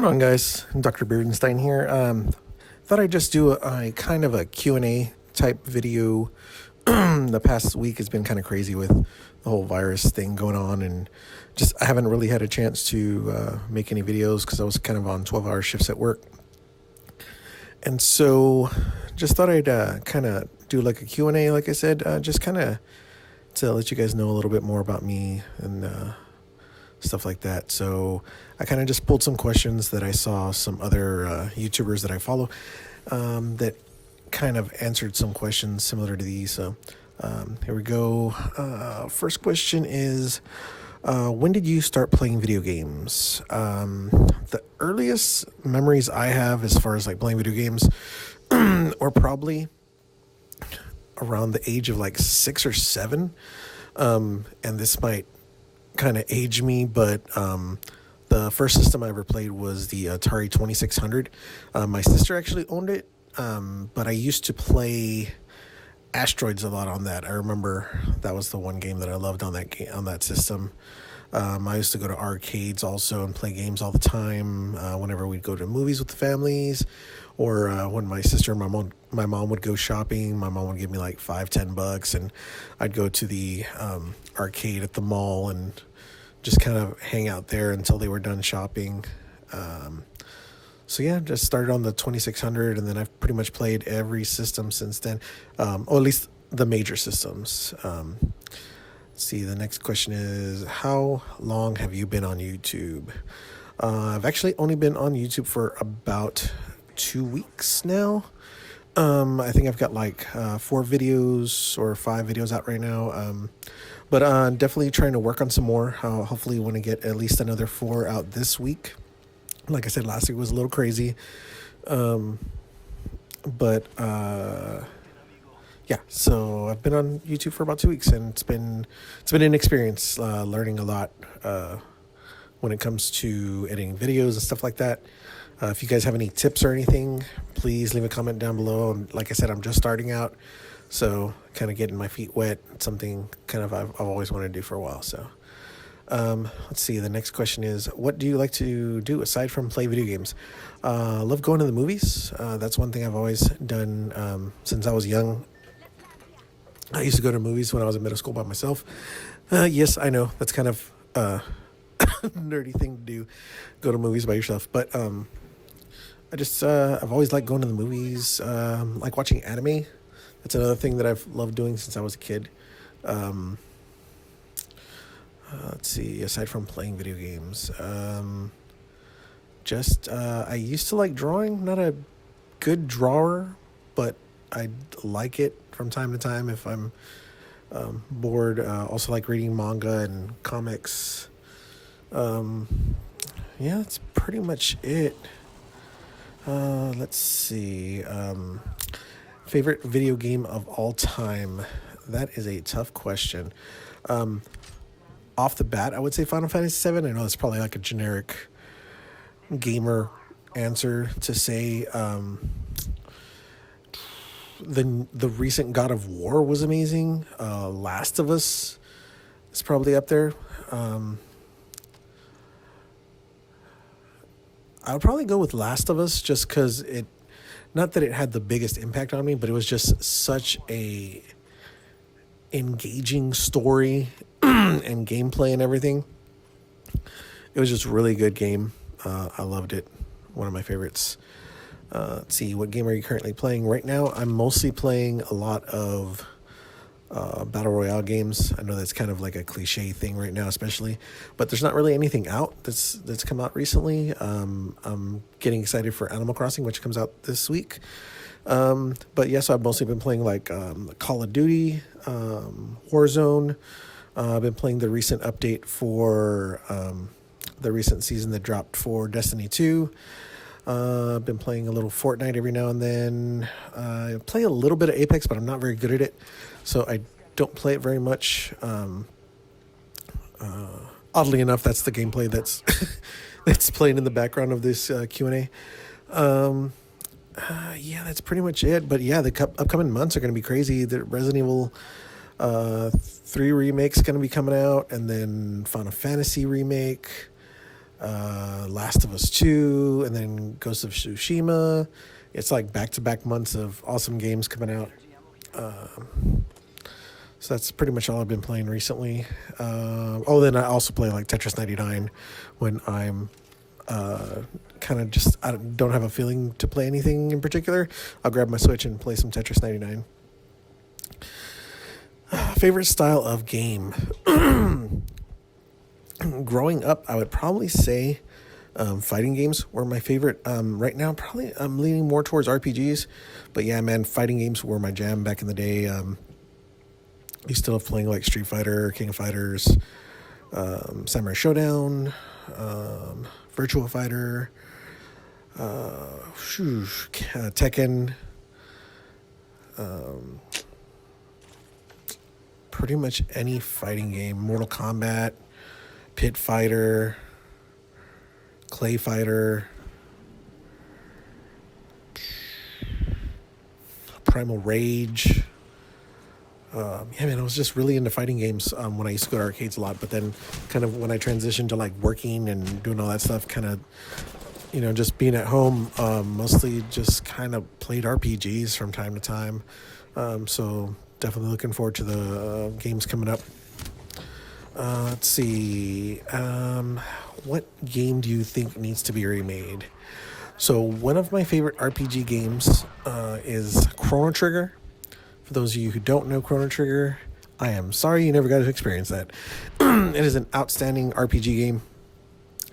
going on, guys? Dr. Beardenstein here. Thought I'd just do a kind of a Q&A type video. The past week has been kind of crazy with the whole virus thing going on, and just I haven't really had a chance to make any videos because I was kind of on 12-hour shifts at work. And so just thought I'd kind of do like a Q&A, like I said, just kind of to let you guys know a little bit more about me and stuff like that. So I kind of just pulled some questions that I saw some other YouTubers that I follow that kind of answered some questions similar to these. So here we go. First question is, when did you start playing video games? The earliest memories I have as far as like playing video games are probably around the age of like 6 or 7. And this might kind of age me, but the first system I ever played was the Atari 2600. My sister actually owned it, but I used to play Asteroids a lot on that. I remember that was the one game that I loved on that system. I used to go to arcades also and play games all the time. Whenever we'd go to movies with the families, or when my sister and my mom would go shopping, my mom would give me like $5-10, and I'd go to the arcade at the mall and just kind of hang out there until they were done shopping. So yeah, just started on the 2600, and then I've pretty much played every system since then, or at least the major systems. Let's see, the next question is, how long have you been on YouTube? I've actually only been on YouTube for about 2 weeks now. I think I've got like 4 videos or 5 videos out right now. But definitely trying to work on some more. Hopefully want to get at least another 4 out this week. Like I said, last week was a little crazy. Yeah, so I've been on YouTube for about 2 weeks, and it's been an experience, learning a lot when it comes to editing videos and stuff like that. If you guys have any tips or anything, please leave a comment down below. And like I said, I'm just starting out, so kind of getting my feet wet. It's something kind of I've always wanted to do for a while. So let's see. The next question is, what do you like to do aside from play video games? I love going to the movies. That's one thing I've always done since I was young. I used to go to movies when I was in middle school by myself. Yes, I know that's kind of a nerdy thing to do, go to movies by yourself. But I've always liked going to the movies, like watching anime. That's another thing that I've loved doing since I was a kid. Let's see, aside from playing video games, I used to like drawing. Not a good drawer, but I like it from time to time if I'm bored. Also like reading manga and comics. Yeah, that's pretty much it. Let's see. Favorite video game of all time? That is a tough question. Off the bat, I would say Final Fantasy VII. I know it's probably like a generic gamer answer to say. The recent God of War was amazing. Last of Us is probably up there. I would probably go with Last of Us just because not that it had the biggest impact on me, but it was just such a engaging story and gameplay and everything. It was just a really good game. I loved it. One of my favorites. Let's see, what game are you currently playing right now? I'm mostly playing a lot of battle royale games. I know that's kind of like a cliche thing right now, especially, but there's not really anything out that's come out recently. I'm getting excited for Animal Crossing, which comes out this week. But yes, I've mostly been playing like Call of Duty, Warzone. I've been playing the recent update for the recent season that dropped for Destiny 2. I've been playing a little Fortnite every now and then. I play a little bit of Apex, but I'm not very good at it, so I don't play it very much. Oddly enough, that's the gameplay that's that's playing in the background of this Q&A. Yeah, that's pretty much it. But yeah, the upcoming months are going to be crazy. The Resident Evil 3 remake's going to be coming out, and then Final Fantasy remake. Last of Us 2, and then Ghost of Tsushima. It's like back-to-back months of awesome games coming out. So that's pretty much all I've been playing recently. Then I also play like Tetris 99 when I'm kind of just, I don't have a feeling to play anything in particular. I'll grab my Switch and play some Tetris 99. Favorite style of game. Growing up, I would probably say fighting games were my favorite. Right now, probably I'm leaning more towards RPGs. But yeah, man, fighting games were my jam back in the day. Used to love playing like Street Fighter, King of Fighters, Samurai Showdown, Virtua Fighter, Tekken, pretty much any fighting game. Mortal Kombat, Pit Fighter, Clay Fighter, Primal Rage. Yeah, man, I was just really into fighting games when I used to go to arcades a lot. But then kind of when I transitioned to like working and doing all that stuff, kind of, just being at home, mostly just kind of played RPGs from time to time. So definitely looking forward to the games coming up. Let's see. What game do you think needs to be remade? So one of my favorite RPG games is Chrono Trigger. For those of you who don't know Chrono Trigger, I am sorry you never got to experience that. It is an outstanding RPG game.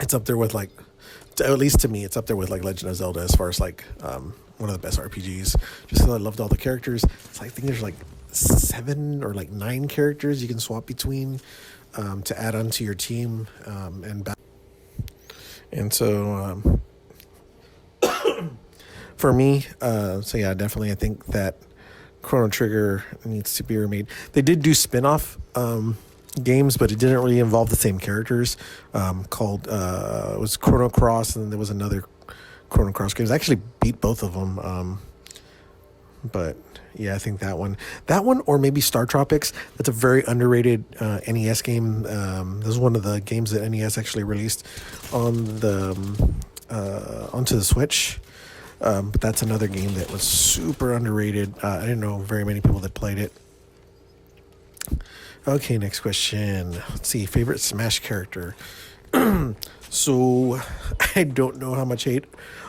It's up there with at least to me, it's up there with like Legend of Zelda as far as like one of the best RPGs. Just because I loved all the characters. It's like, I think there's like 7 or like 9 characters you can swap between to add onto your team and so for me, so yeah, definitely I think that Chrono Trigger needs to be remade. They did do spin-off games, but it didn't really involve the same characters. Called it was Chrono Cross, and then there was another Chrono Cross game. I actually beat both of them. But yeah, I think that one, or maybe Star Tropics. That's a very underrated NES game. This is one of the games that NES actually released on onto the Switch. But that's another game that was super underrated. I didn't know very many people that played it. Okay, next question. Let's see. Favorite Smash character. So I don't know how much hate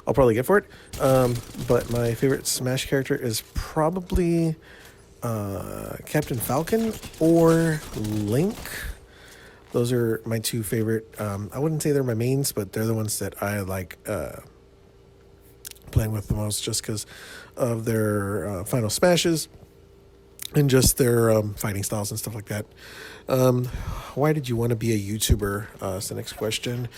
I'll probably get for it. But my favorite Smash character is probably Captain Falcon or Link. Those are my two favorite. I wouldn't say they're my mains, but they're the ones that I like playing with the most, just because of their final smashes and just their fighting styles and stuff like that. Why did you want to be a YouTuber? That's the next question.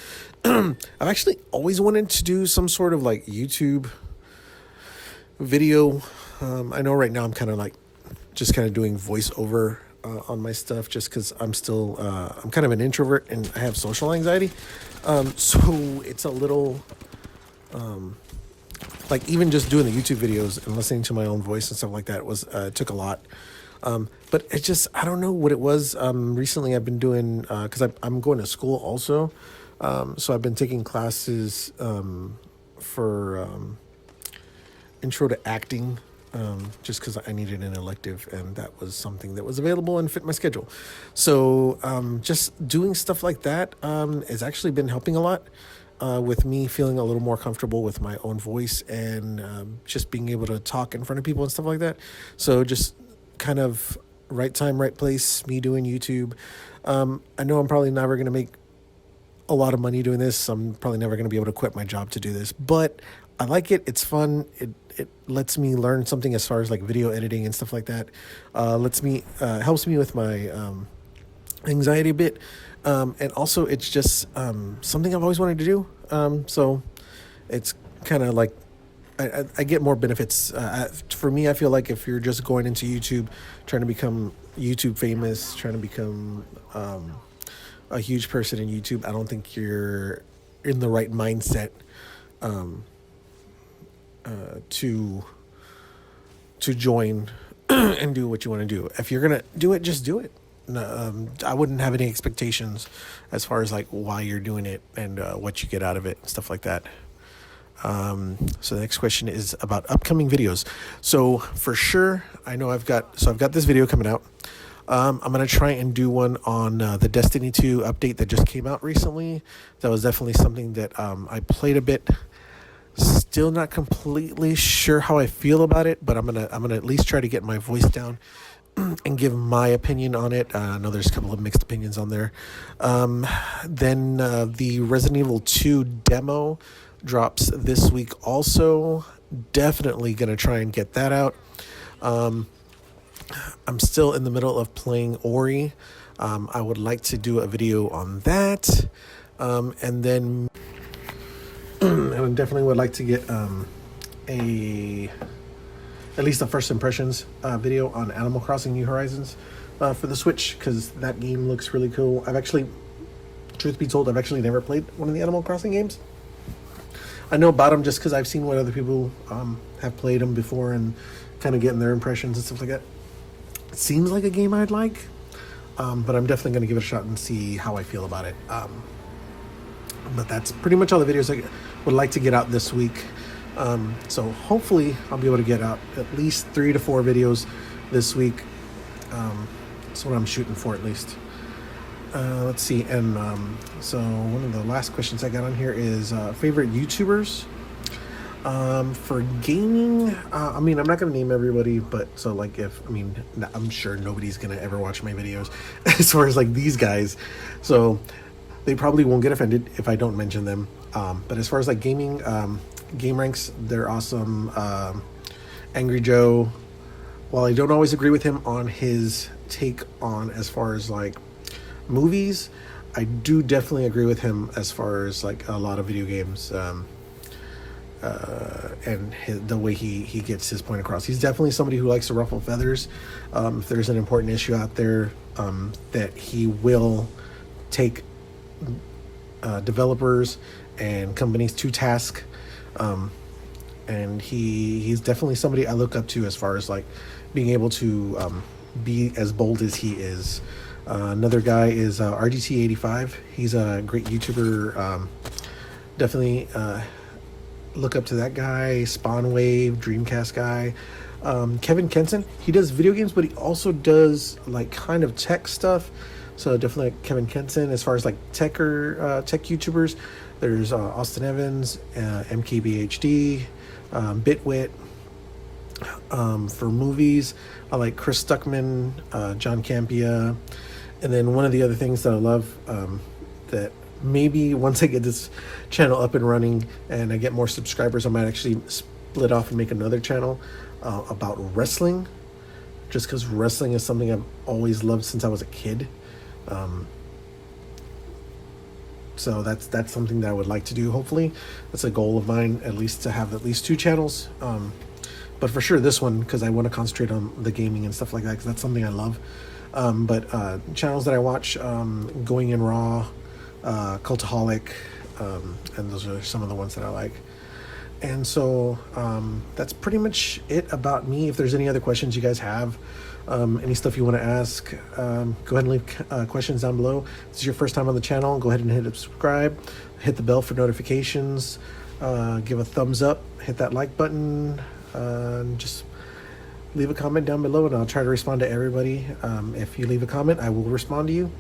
I've actually always wanted to do some sort of like YouTube video. I know right now I'm kind of like just kind of doing voiceover on my stuff, just because I'm still I'm kind of an introvert and I have social anxiety. So it's a little like even just doing the YouTube videos and listening to my own voice and stuff like that was took a lot. But it just, I don't know what it was. Recently I've been doing, cause I'm going to school also. So I've been taking classes, for, intro to acting, just cause I needed an elective and that was something that was available and fit my schedule. So, just doing stuff like that, has actually been helping a lot. With me feeling a little more comfortable with my own voice and just being able to talk in front of people and stuff like that. So just kind of right time, right place, me doing YouTube. I know I'm probably never going to make a lot of money doing this. I'm probably never going to be able to quit my job to do this, but I like it. It's fun. It lets me learn something as far as like video editing and stuff like that. Helps me with my anxiety a bit. And also it's just something I've always wanted to do. So it's kind of like I get more benefits. For me, I feel like if you're just going into YouTube, trying to become YouTube famous, trying to become a huge person in YouTube, I don't think you're in the right mindset to join and do what you want to do. If you're gonna do it, just do it. I wouldn't have any expectations as far as like why you're doing it and what you get out of it and stuff like that. So the next question is about upcoming videos. So for sure, I know I've got this video coming out. I'm going to try and do one on the Destiny 2 update that just came out recently. That was definitely something that I played a bit. Still not completely sure how I feel about it, but I'm gonna at least try to get my voice down and give my opinion on it. I know there's a couple of mixed opinions on there. Then the Resident Evil 2 demo drops this week also. Definitely going to try and get that out. I'm still in the middle of playing Ori. I would like to do a video on that. And then I definitely would like to get at least a first impressions video on Animal Crossing New Horizons for the Switch, because that game looks really cool. Truth be told, I've actually never played one of the Animal Crossing games. I know about them just because I've seen what other people have played them before and kind of getting their impressions and stuff like that. It seems like a game I'd like, but I'm definitely going to give it a shot and see how I feel about it. But that's pretty much all the videos I would like to get out this week. So hopefully I'll be able to get out at least 3 to 4 videos this week. That's what I'm shooting for, at least. Let's see. And so one of the last questions I got on here is favorite YouTubers. For gaming, I mean, I'm not going to name everybody, but so like I'm sure nobody's going to ever watch my videos as far as like these guys. So they probably won't get offended if I don't mention them. But as far as like gaming, Game Ranks, they're awesome. Angry Joe, while I don't always agree with him on his take on as far as like movies, I do definitely agree with him as far as like a lot of video games, and the way he gets his point across. He's definitely somebody who likes to ruffle feathers. If there's an important issue out there, that he will take developers and companies to task, and he's definitely somebody I look up to as far as like being able to be as bold as he is. Another guy is RGT85. He's a great YouTuber. Definitely look up to that guy. Spawnwave, Dreamcast guy. Kevin Kenson, he does video games, but he also does like kind of tech stuff. So definitely like Kevin Kenson. As far as like tech YouTubers, there's Austin Evans, MKBHD, Bitwit. For movies, I like Chris Stuckman, John Campia. And then one of the other things that I love, that maybe once I get this channel up and running and I get more subscribers, I might actually split off and make another channel about wrestling, just because wrestling is something I've always loved since I was a kid. So that's something that I would like to do. Hopefully that's a goal of mine, at least to have at least 2 channels. But for sure this one, because I want to concentrate on the gaming and stuff like that, because that's something I love. But channels that I watch, Going in Raw, Cultaholic, and those are some of the ones that I like. And so that's pretty much it about me. If there's any other questions you guys have, any stuff you want to ask, go ahead and leave questions down below. If this is your first time on the channel, go ahead and hit subscribe, hit the bell for notifications, give a thumbs up, hit that like button, and just leave a comment down below, and I'll try to respond to everybody. If you leave a comment, I will respond to you.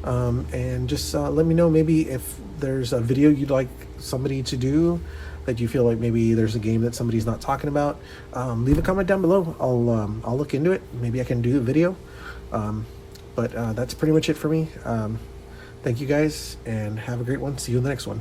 And just let me know maybe if there's a video you'd like somebody to do, that you feel like maybe there's a game that somebody's not talking about. Leave a comment down below. I'll look into it. Maybe I can do a video. But that's pretty much it for me. Thank you guys, and have a great one. See you in the next one.